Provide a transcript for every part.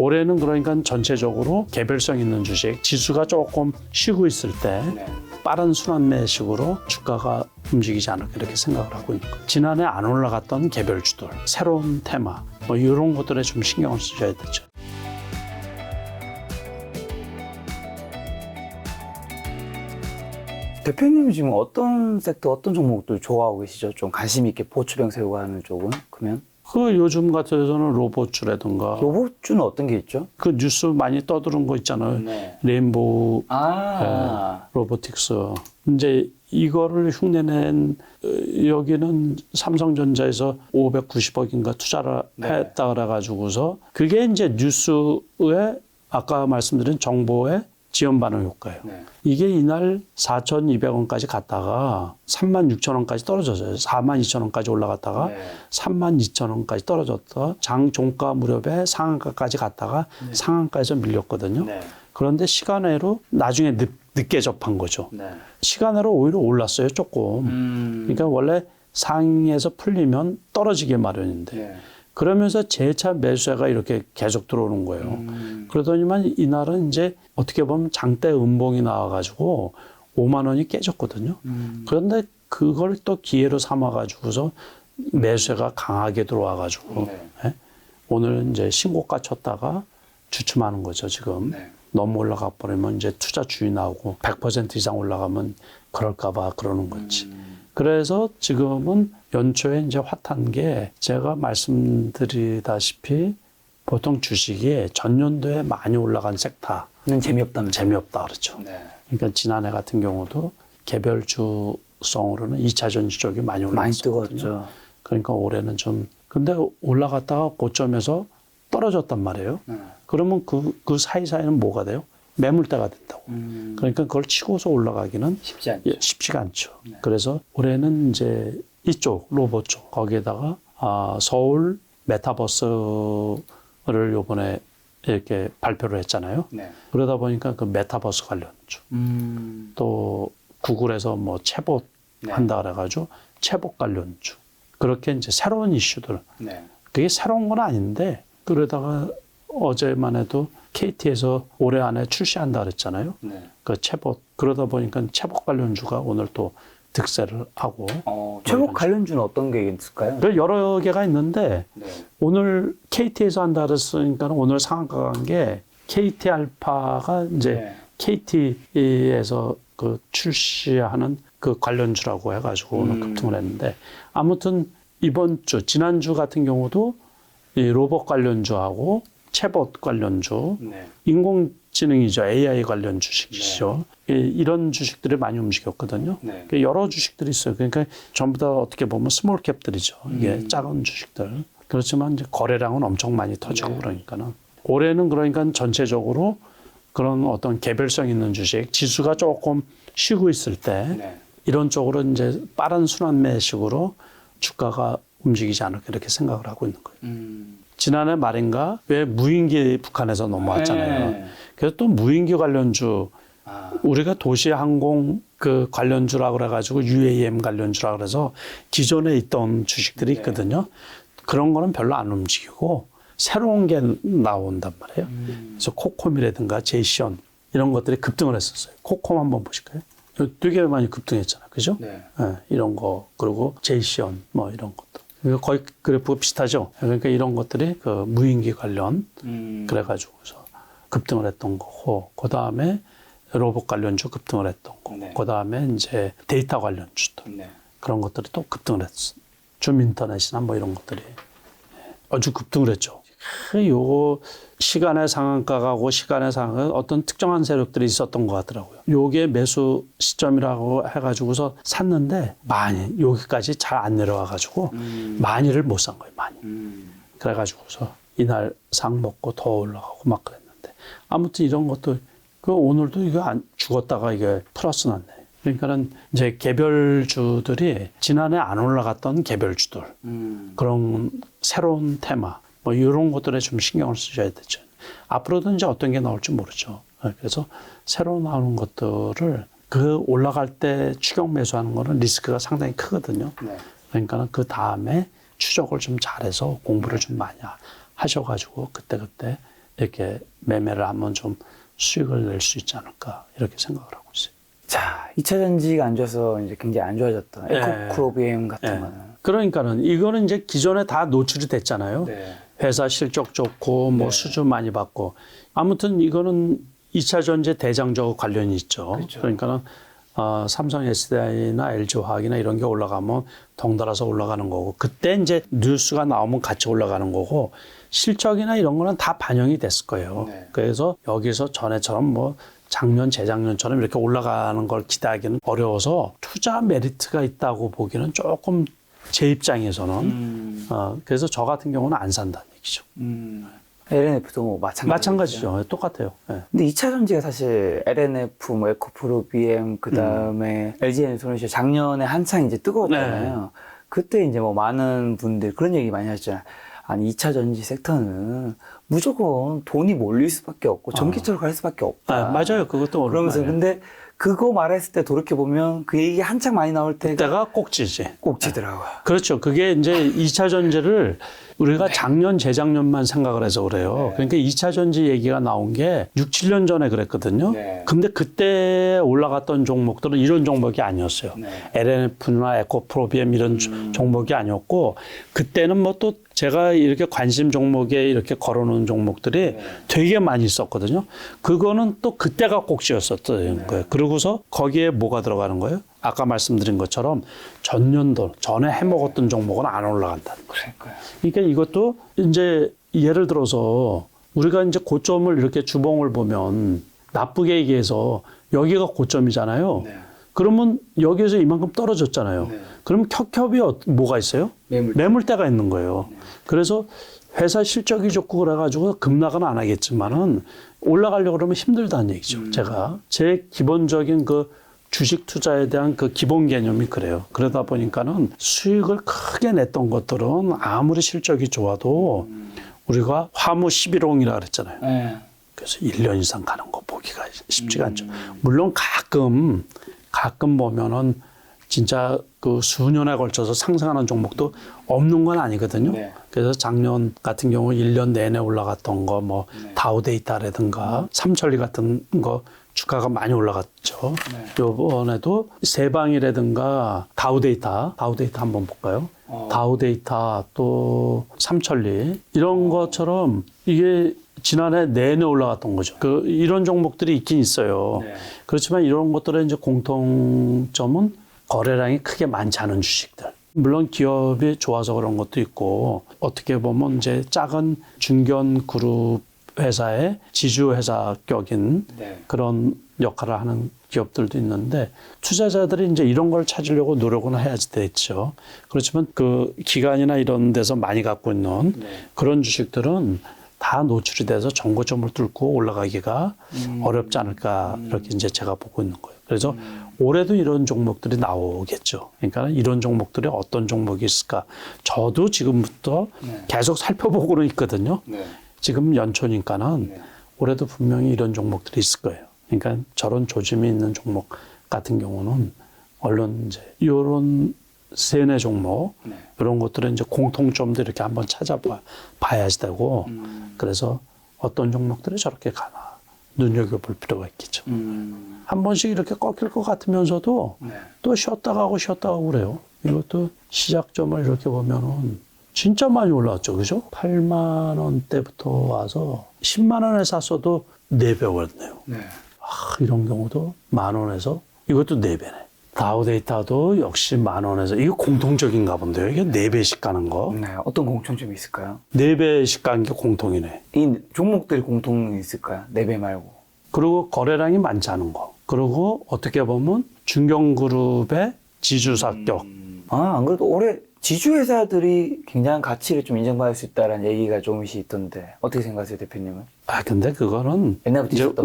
올해는 그러니까 전체적으로 개별성 있는 주식, 지수가 조금 쉬고 있을 때 빠른 순환매식으로 주가가 움직이지 않을까 이렇게 생각을 하고 있는 거예요. 지난해 안 올라갔던 개별주들, 새로운 테마, 뭐 이런 것들에 좀 신경을 쓰셔야 되죠. 대표님은 지금 어떤 섹터, 어떤 종목들 좋아하고 계시죠? 좀 관심 있게 보초병 세우고 하는 쪽은? 그러면? 그 요즘 같아서는 로봇주라든가 로봇주는 어떤 게 있죠? 그 뉴스 많이 떠드는 거 있잖아요. 레인보우 로보틱스. 이제 이거를 흉내낸 여기는 삼성전자에서 590억인가 투자를 했다 그래가지고서 그게 이제 뉴스에 아까 말씀드린 정보의 지연 반응 효과예요. 이게 이날 4,200원까지 갔다가 36,000원까지 떨어졌어요. 42,000원까지 올라갔다가 32,000원까지 떨어졌다. 장 종가 무렵에 상한가까지 갔다가 상한가에서 밀렸거든요. 그런데 시간외로 나중에 늦게 접한 거죠. 시간외로 오히려 올랐어요, 조금. 그러니까 원래 상에서 풀리면 떨어지게 마련인데 그러면서 재차 매수세가 이렇게 계속 들어오는 거예요. 그러더니만 이날은 이제 어떻게 보면 장대 음봉이 나와가지고 5만 원이 깨졌거든요. 그런데 그걸 또 기회로 삼아가지고서 매수세가 강하게 들어와가지고 오늘 이제 신고가 쳤다가 주춤하는 거죠, 지금. 너무 올라가 버리면 이제 투자 주의 나오고 100% 이상 올라가면 그럴까봐 그러는 거지. 그래서 지금은 연초에 이제 핫한 게 제가 말씀드리다시피 보통 주식이 전년도에 많이 올라간 섹터는 재미없다 그렇죠. 그러니까 지난해 같은 경우도 개별주성으로는 2차 전지 쪽이 많이 올라갔거든요. 그러니까 올해는 좀 근데 올라갔다가 고점에서 떨어졌단 말이에요. 그러면 그 사이사이는 뭐가 돼요? 매물대가 된다고. 그러니까 그걸 치고서 올라가기는 쉽지가 않죠. 그래서 올해는 이제 이쪽 로봇 쪽 거기에다가 서울 메타버스를 요번에 이렇게 발표를 했잖아요. 그러다 보니까 그 메타버스 관련주 또 구글에서 뭐 채봇 한다 그래가지고 채봇 관련주 그렇게 이제 새로운 이슈들 그게 새로운 건 아닌데 그러다가 어제만 해도 KT에서 올해 안에 출시한다 그랬잖아요. 그 채봇 그러다 보니까 채봇 관련주가 오늘 또 득세를 하고 채봇 관련주는 어떤 게 있을까요? 여러 개가 있는데 오늘 KT에서 한다 그랬으니까 오늘 상한가 간 게 KT 알파가 이제 KT에서 그 출시하는 그 관련주라고 해가지고 오늘 급등을 했는데 아무튼 이번 주 지난주 같은 경우도 이 로봇 관련주하고 채봇 관련주, 인공지능이죠. AI 관련 주식이죠. 이런 주식들이 많이 움직였거든요. 여러 주식들이 있어요. 그러니까 전부 다 어떻게 보면 스몰캡들이죠. 이게 작은 주식들. 그렇지만 이제 거래량은 엄청 많이 터지고 그러니까는. 올해는 그러니까 전체적으로 그런 어떤 개별성 있는 주식, 지수가 조금 쉬고 있을 때 이런 쪽으로 이제 빠른 순환매식으로 주가가 움직이지 않을까 이렇게 생각을 하고 있는 거예요. 지난해 말인가 왜 무인기 북한에서 넘어왔잖아요. 그래서 또 무인기 관련주 우리가 도시항공 그 관련주라 그래가지고 UAM 관련주라 그래서 기존에 있던 주식들이 있거든요. 그런 거는 별로 안 움직이고 새로운 게 나온단 말이에요. 그래서 코콤이라든가 제이시언 이런 것들이 급등을 했었어요. 코콤 한번 보실까요? 되게 많이 급등했잖아요. 그죠? 이런 거 그리고 제이시언 뭐 이런 것도. 거의 그래프가 비슷하죠. 그러니까 이런 것들이 그 무인기 관련 그래가지고서 급등을 했던 거고, 그 다음에 로봇 관련주 급등을 했던 거고, 그 다음에 이제 데이터 관련주들 그런 것들이 또 급등을 했어. 줌 인터넷이나 뭐 이런 것들이 아주 급등을 했죠. 요 시간의 상한가 가고 시간의 상한가 어떤 특정한 세력들이 있었던 것 같더라고요. 요게 매수 시점이라고 해가지고서 샀는데 많이 여기까지 잘 안 내려와가지고 많이를 못 산 거예요. 많이. 그래가지고서 이날 상 먹고 더 올라가고 막 그랬는데 아무튼 이런 것도 그 오늘도 이거 안 죽었다가 이게 플러스 났네. 그러니까는 이제 개별주들이 지난해 안 올라갔던 개별주들 그런 새로운 테마. 뭐 이런 것들에 좀 신경을 쓰셔야 되죠. 앞으로도 이제 어떤 게 나올지 모르죠. 그래서 새로 나오는 것들을 그 올라갈 때 추격 매수하는 거는 리스크가 상당히 크거든요. 그러니까 그 다음에 추적을 좀 잘해서 공부를 좀 많이 하셔가지고 그때그때 이렇게 매매를 하면 좀 수익을 낼 수 있지 않을까 이렇게 생각을 하고 있어요. 자, 2차 전지가 안 좋아서 이제 굉장히 안 좋아졌던 에코프로비엠 같은 거는. 그러니까는 이거는 이제 기존에 다 노출이 됐잖아요. 네. 회사 실적 좋고 뭐 수주 많이 받고 아무튼 이거는 2차 전지 대장적 관련이 있죠. 그렇죠. 그러니까는 삼성 SDI나 LG화학이나 이런 게 올라가면 덩달아서 올라가는 거고 그때 이제 뉴스가 나오면 같이 올라가는 거고 실적이나 이런 거는 다 반영이 됐을 거예요. 네. 그래서 여기서 전에처럼 뭐 작년, 재작년처럼 이렇게 올라가는 걸 기대하기는 어려워서 투자 메리트가 있다고 보기는 조금 제 입장에서는 그래서 저 같은 경우는 안 산다는 얘기죠. LNF도 뭐 마찬가지죠. 똑같아요. 네. 근데 2차 전지가 사실 LNF, 뭐 에코프로비엠, 그 다음에 LG에너지솔루션 작년에 한창 이제 뜨거웠잖아요. 그때 이제 뭐 많은 분들 그런 얘기 많이 하셨잖아요. 아니 2차 전지 섹터는 무조건 돈이 몰릴 수밖에 없고 전기차로 갈 수밖에 없다. 맞아요. 그것도 그러면서 근데 그거 말했을 때 돌이켜보면 그 얘기 한창 많이 나올 때가 꼭지지. 꼭지더라고요. 그렇죠. 그게 이제 2차 전지를 우리가 작년, 재작년만 생각을 해서 그래요. 그러니까 2차 전지 얘기가 나온 게 6, 7년 전에 그랬거든요. 근데 그때 올라갔던 종목들은 이런 종목이 아니었어요. LNF나 에코프로비엠 이런 종목이 아니었고 그때는 뭐 또 제가 이렇게 관심 종목에 이렇게 걸어놓은 종목들이 되게 많이 있었거든요. 그거는 또 그때가 꼭지였었던 거예요. 그러고서 거기에 뭐가 들어가는 거예요? 아까 말씀드린 것처럼 전년도 전에 해먹었던 종목은 안 올라간다는 거예요. 그러니까 이것도 이제 예를 들어서 우리가 이제 고점을 이렇게 주봉을 보면 나쁘게 얘기해서 여기가 고점이잖아요. 그러면 여기에서 이만큼 떨어졌잖아요. 그럼 켜겹이 뭐가 있어요? 매물대가 있는 거예요. 그래서 회사 실적이 좋고 그래가지고 급락은 안 하겠지만은 올라가려고 그러면 힘들다는 얘기죠. 제 기본적인 그 주식 투자에 대한 그 기본 개념이 그래요. 그러다 보니까는 수익을 크게 냈던 것들은 아무리 실적이 좋아도 우리가 화무 11홍이라 그랬잖아요. 그래서 1년 이상 가는 거 보기가 쉽지가 않죠. 물론 가끔 보면은 진짜 그 수년에 걸쳐서 상승하는 종목도 없는 건 아니거든요. 그래서 작년 같은 경우 1년 내내 올라갔던 거, 뭐 다우데이터라든가 삼천리 같은 거 주가가 많이 올라갔죠. 이번에도 세방이라든가 다우데이터 한번 볼까요? 다우데이터 또 삼천리 이런 것처럼 이게 지난해 내내 올라갔던 거죠. 이런 종목들이 있긴 있어요. 그렇지만 이런 것들의 이제 공통점은 거래량이 크게 많지 않은 주식들. 물론 기업이 좋아서 그런 것도 있고 어떻게 보면 이제 작은 중견 그룹 회사의 지주회사 격인 그런 역할을 하는 기업들도 있는데 투자자들이 이제 이런 걸 찾으려고 노력은 해야지 되겠죠. 그렇지만 그 기관이나 이런 데서 많이 갖고 있는 그런 주식들은 다 노출이 돼서 정고점을 뚫고 올라가기가 어렵지 않을까 이렇게 이제 제가 보고 있는 거예요. 그래서 올해도 이런 종목들이 나오겠죠. 그러니까 이런 종목들이 어떤 종목이 있을까. 저도 지금부터 계속 살펴보고는 있거든요. 지금 연초니까는 올해도 분명히 이런 종목들이 있을 거예요. 그러니까 저런 조짐이 있는 종목 같은 경우는 얼른 이제 이런 세네 종목 이런 것들은 이제 공통점도 이렇게 한번 찾아봐야지 되고 그래서 어떤 종목들이 저렇게 가나 눈여겨볼 필요가 있겠죠. 한 번씩 이렇게 꺾일 것 같으면서도 또 쉬었다 가고 그래요. 이것도 시작점을 이렇게 보면은 진짜 많이 올라왔죠. 그죠? 8만 원대부터 와서 10만 원에 샀어도 4배 올랐네요. 이런 경우도 만 원에서 이것도 4배네. 다우데이터도 역시 만 원에서 이거 공통적인가 본데요. 이게 4배씩 가는 거. 어떤 공통점이 있을까요? 4배씩 가는 게 공통이네. 이 종목들이 공통이 있을까요? 4배 말고. 그리고 거래량이 많지 않은 거. 그리고 어떻게 보면 중견그룹의 지주사격. 안 그래도 올해 지주회사들이 굉장한 가치를 좀 인정받을 수 있다는 얘기가 조금씩 있던데 어떻게 생각하세요, 대표님은? 근데 그거는 옛날부터 이제 있었던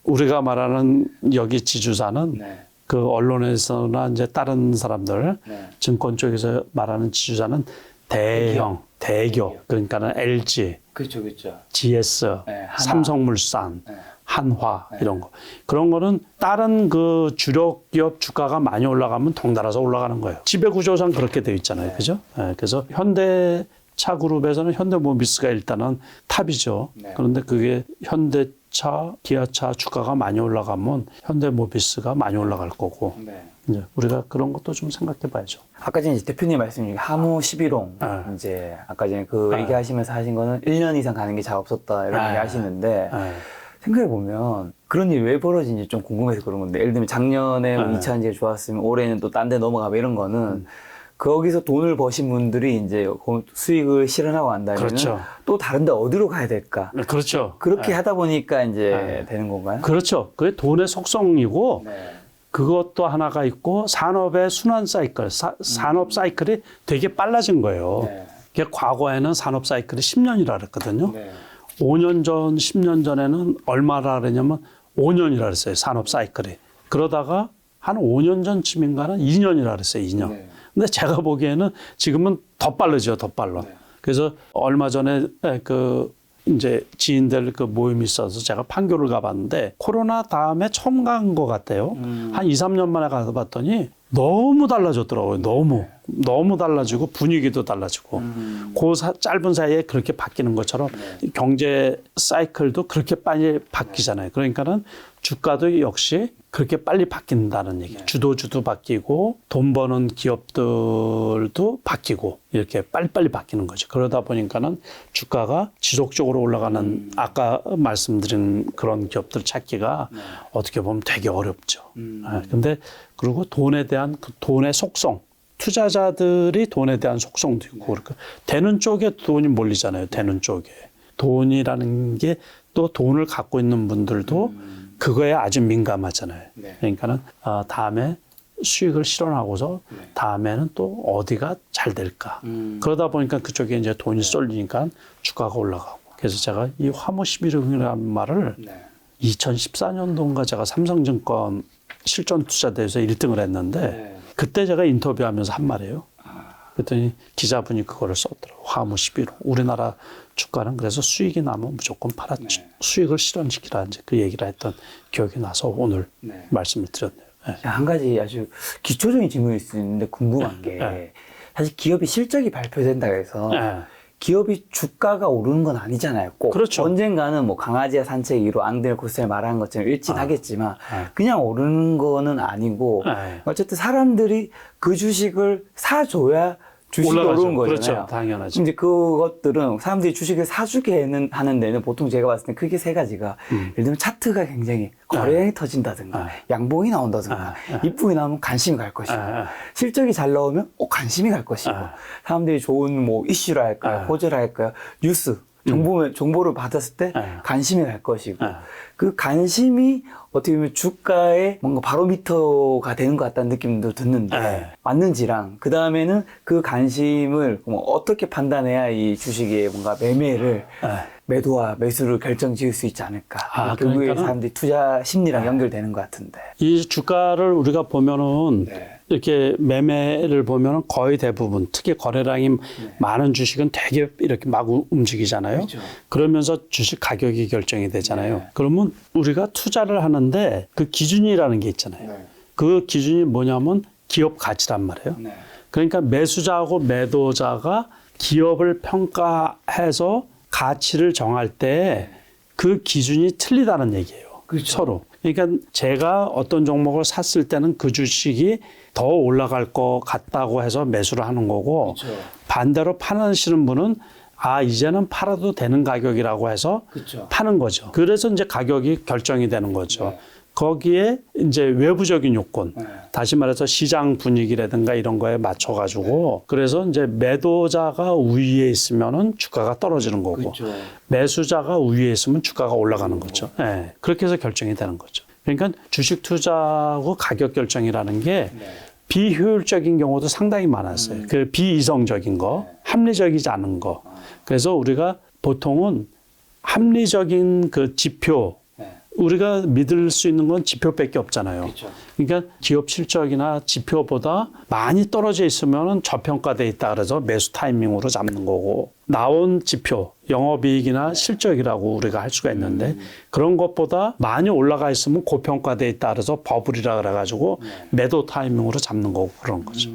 우리가 말하는 여기 지주사는 그 언론에서나 이제 다른 사람들 증권 쪽에서 말하는 지주사는 대기업 그러니까는 LG, 그렇죠. GS, 삼성물산, 한화 이런 거 그런 거는 다른 그 주력 기업 주가가 많이 올라가면 덩달아서 올라가는 거예요. 지배구조상 그렇게 되어 있잖아요, 그죠? 그래서 현대 차 그룹에서는 현대모비스가 일단은 탑이죠. 네. 그런데 그게 현대차, 기아차 주가가 많이 올라가면 현대모비스가 많이 올라갈 거고 이제 우리가 그런 것도 좀 생각해 봐야죠. 아까 전에 이제 대표님 말씀 중에 하무 11호 이제 아까 전에 그 얘기하시면서 하신 거는 1년 이상 가는 게 잘 없었다 이런 얘기 하시는데 생각해 보면 그런 일이 왜 벌어진지 좀 궁금해서 그런 건데 예를 들면 작년에 2차전지가 좋았으면 올해는 또 딴 데 넘어가고 이런 거는 거기서 돈을 버신 분들이 이제 수익을 실현하고 난다면 그렇죠. 또 다른 데 어디로 가야 될까? 그렇죠. 그렇게 하다 보니까 이제 되는 건가요? 그렇죠. 그게 돈의 속성이고 네. 그것도 하나가 있고 산업의 순환 사이클, 산업 사이클이 되게 빨라진 거예요. 네. 그게 과거에는 산업 사이클이 10년이라 그랬거든요. 네. 5년 전, 10년 전에는 얼마라 그랬냐면 5년이라 그랬어요. 산업 사이클이. 그러다가 한 5년 전쯤인가는 2년이라 그랬어요. 2년. 네. 근데 제가 보기에는 지금은 더 빠르죠. 더 빨라. 네. 그래서 얼마 전에 그 이제 지인들 그 모임이 있어서 제가 판교를 가봤는데 코로나 다음에 처음 간 것 같아요. 한 2, 3년 만에 가서 봤더니 너무 달라졌더라고요. 너무 달라지고 분위기도 달라지고 그 짧은 사이에 그렇게 바뀌는 것처럼 경제 사이클도 그렇게 빨리 바뀌잖아요. 그러니까는 주가도 역시 그렇게 빨리 바뀐다는 얘기예요. 주도주도 바뀌고 돈 버는 기업들도 바뀌고 이렇게 빨리빨리 바뀌는 거죠. 그러다 보니까는 주가가 지속적으로 올라가는 아까 말씀드린 그런 기업들 찾기가 어떻게 보면 되게 어렵죠. 근데 그리고 돈에 대한 그 돈의 속성, 투자자들이 돈에 대한 속성도 있고 그러니까 되는 쪽에 돈이 몰리잖아요. 되는 쪽에. 돈이라는 게 또 돈을 갖고 있는 분들도 그거에 아주 민감하잖아요. 그러니까는 다음에 수익을 실현하고서 다음에는 또 어디가 잘 될까. 그러다 보니까 그쪽에 이제 돈이 쏠리니까 주가가 올라가고. 그래서 제가 이 화무 11호이라는 말을 2014년도인가 제가 삼성증권 실전 투자대회에서 1등을 했는데 그때 제가 인터뷰하면서 한 말이에요. 그랬더니 기자분이 그거를 썼더라고요. 화무 11호. 우리나라 주가는 그래서 수익이 나면 무조건 수익을 실현시키라 이제 그 얘기를 했던 기억이 나서 오늘 말씀을 드렸네요. 한 가지 아주 기초적인 질문일 수 있는데 궁금한 게 사실 기업이 실적이 발표된다 해서 기업이 주가가 오르는 건 아니잖아요. 꼭. 그렇죠. 언젠가는 뭐 강아지의 산책이로 앙들 코스에 말한 것처럼 일진하겠지만 그냥 오르는 거는 아니고 어쨌든 사람들이 그 주식을 사줘야 주식이 오르는 거잖아요. 그렇죠. 당연하죠. 이제 그것들은 사람들이 주식을 사주게 하는 데는 보통 제가 봤을 때 크게 세 가지가 예를 들면 차트가 굉장히 거래량이 터진다든가 양봉이 나온다든가 입봉이 나오면 관심이 갈 것이고 실적이 잘 나오면 관심이 갈 것이고 사람들이 좋은 뭐 이슈라 할까요? 호재라 할까요? 뉴스 정보를 받았을 때 관심이 갈 것이고 그 관심이 어떻게 보면 주가의 뭔가 바로미터가 되는 것 같다는 느낌도 드는데 맞는지랑 그 다음에는 그 관심을 뭐 어떻게 판단해야 이 주식의 뭔가 매매를 매도와 매수를 결정 지을 수 있지 않을까. 결국에 사람들이 투자 심리랑 연결되는 것 같은데. 이 주가를 우리가 보면은 이렇게 매매를 보면은 거의 대부분 특히 거래량이 많은 주식은 되게 이렇게 막 움직이잖아요. 그렇죠. 그러면서 주식 가격이 결정이 되잖아요. 그러면 우리가 투자를 하는데 그 기준이라는 게 있잖아요. 그 기준이 뭐냐면 기업 가치란 말이에요. 그러니까 매수자하고 매도자가 기업을 평가해서 가치를 정할 때 그 기준이 틀리다는 얘기예요. 그렇죠. 서로. 그러니까 제가 어떤 종목을 샀을 때는 그 주식이 더 올라갈 것 같다고 해서 매수를 하는 거고 그렇죠. 반대로 파시는 분은 이제는 팔아도 되는 가격이라고 해서 그렇죠. 파는 거죠. 그래서 이제 가격이 결정이 되는 거죠. 거기에 이제 외부적인 요건, 다시 말해서 시장 분위기라든가 이런 거에 맞춰가지고 그래서 이제 매도자가 우위에 있으면은 주가가 떨어지는 거고 그렇죠. 매수자가 우위에 있으면 주가가 올라가는 거죠. 그렇게 해서 결정이 되는 거죠. 그러니까 주식 투자하고 가격 결정이라는 게 비효율적인 경우도 상당히 많았어요. 그 비이성적인 거, 합리적이지 않은 거. 그래서 우리가 보통은 합리적인 그 지표, 우리가 믿을 수 있는 건 지표밖에 없잖아요. 그렇죠. 그러니까 기업 실적이나 지표보다 많이 떨어져 있으면 저평가돼 있다 그래서 매수 타이밍으로 잡는 거고 나온 지표, 영업이익이나 실적이라고 우리가 할 수가 있는데 그런 것보다 많이 올라가 있으면 고평가돼 있다 그래서 버블이라 그래가지고 매도 타이밍으로 잡는 거고 그런 거죠.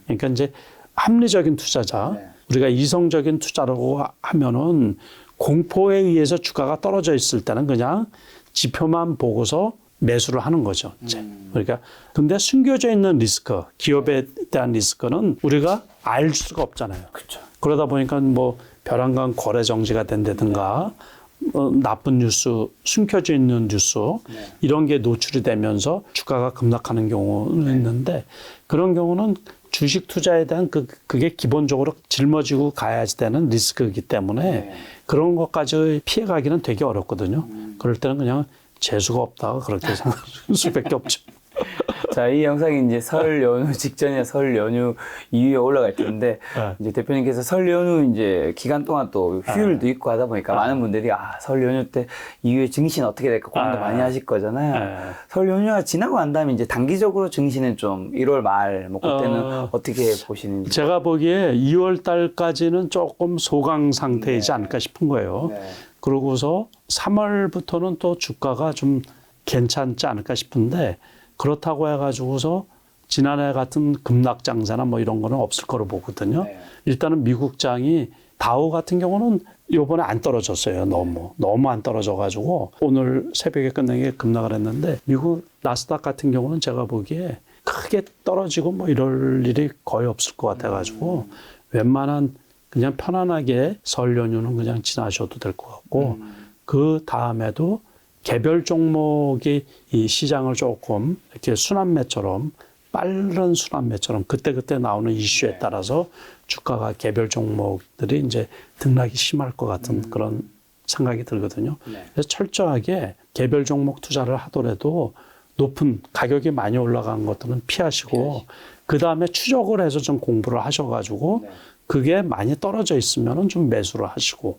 그러니까 이제 합리적인 투자자, 우리가 이성적인 투자라고 하면은 공포에 의해서 주가가 떨어져 있을 때는 그냥 지표만 보고서 매수를 하는 거죠. 이제. 그러니까 근데 숨겨져 있는 리스크, 기업에 대한 리스크는 우리가 알 수가 없잖아요. 그렇죠. 그러다 보니까 뭐 벼랑간 거래 정지가 된다든가 나쁜 뉴스, 숨겨져 있는 뉴스 이런 게 노출이 되면서 주가가 급락하는 경우는 있는데 그런 경우는 주식 투자에 대한 그게 기본적으로 жил머지고 가야지 되는 리스크이기 때문에 그런 것까지 피해가기는 되게 어렵거든요. 그럴 때는 그냥 재수가 없다 그렇게 생각할 수밖에 없죠. 자, 이 영상이 이제 설 연휴 직전이나 설 연휴 이후에 올라갈 텐데, 이제 대표님께서 설 연휴 이제 기간 동안 또 휴일도 있고 하다 보니까 많은 분들이 설 연휴 때 이후에 증시는 어떻게 될까 고민도 많이 하실 거잖아요. 설 연휴가 지나고 난 다음에 이제 단기적으로 증시는 좀 1월 말, 뭐 그때는 어떻게 보시는지. 제가 보기에 2월 달까지는 조금 소강 상태이지 않을까 싶은 거예요. 그러고서 3월부터는 또 주가가 좀 괜찮지 않을까 싶은데 그렇다고 해가지고서 지난해 같은 급락 장세나 뭐 이런 거는 없을 거로 보거든요. 일단은 미국장이 다우 같은 경우는 요번에 안 떨어졌어요. 너무 안 떨어져가지고 오늘 새벽에 끝낸 게 급락을 했는데 미국 나스닥 같은 경우는 제가 보기에 크게 떨어지고 뭐 이럴 일이 거의 없을 것 같아가지고 웬만한 그냥 편안하게 설 연휴는 그냥 지나셔도 될 것 같고 그 다음에도 개별 종목이 이 시장을 조금 이렇게 순환매처럼 빠른 순환매처럼 그때그때 나오는 이슈에 따라서 주가가 개별 종목들이 이제 등락이 심할 것 같은 그런 생각이 들거든요. 그래서 철저하게 개별 종목 투자를 하더라도 높은 가격이 많이 올라간 것들은 피하시고 그 다음에 추적을 해서 좀 공부를 하셔가지고 그게 많이 떨어져 있으면은 좀 매수를 하시고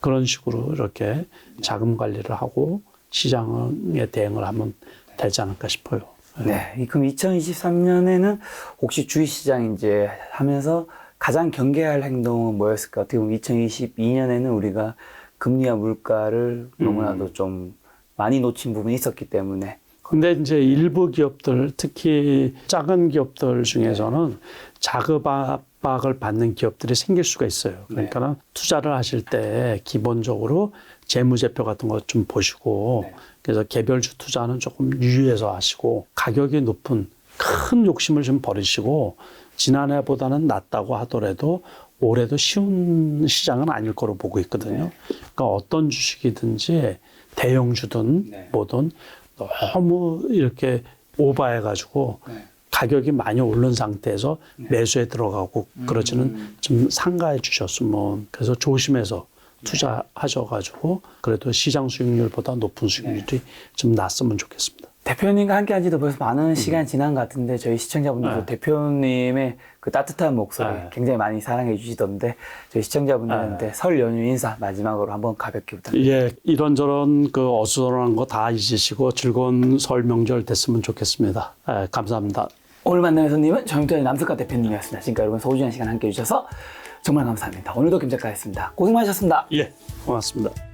그런 식으로 이렇게 자금 관리를 하고 시장에 대응을 하면 되지 않을까 싶어요. 네. 그럼 2023년에는 혹시 주식시장 이제 하면서 가장 경계할 행동은 뭐였을까? 어떻게 보면 2022년에는 우리가 금리와 물가를 너무나도 좀 많이 놓친 부분이 있었기 때문에. 근데 이제 일부 기업들, 특히 작은 기업들 중에서는 자금 압박을 받는 기업들이 생길 수가 있어요. 그러니까 투자를 하실 때 기본적으로 재무제표 같은 거 좀 보시고 그래서 개별주 투자는 조금 유의해서 하시고 가격이 높은 큰 욕심을 좀 버리시고 지난해보다는 낮다고 하더라도 올해도 쉬운 시장은 아닐 거로 보고 있거든요. 그러니까 어떤 주식이든지 대형주든 뭐든 너무 이렇게 오버해가지고 가격이 많이 오른 상태에서 매수에 들어가고 그러지는 좀 상가해 주셨으면 그래서 조심해서 투자하셔가지고 그래도 시장 수익률보다 높은 수익률이 좀 났으면 좋겠습니다. 대표님과 함께 한 지도 벌써 많은 시간이 지난 것 같은데 저희 시청자분들도 대표님의 그 따뜻한 목소리 굉장히 많이 사랑해 주시던데 저희 시청자분들한테 설 연휴 인사 마지막으로 한번 가볍게 부탁드립니다. 예, 이런저런 그 어수선한 거 다 잊으시고 즐거운 설 명절 됐으면 좋겠습니다. 감사합니다. 오늘 만나는 손님은 정영철 남석가 대표님이었습니다. 지금까지 여러분 소중한 시간 함께 해주셔서 정말 감사합니다. 오늘도 김 작가였습니다. 고생 많으셨습니다. 예, 고맙습니다.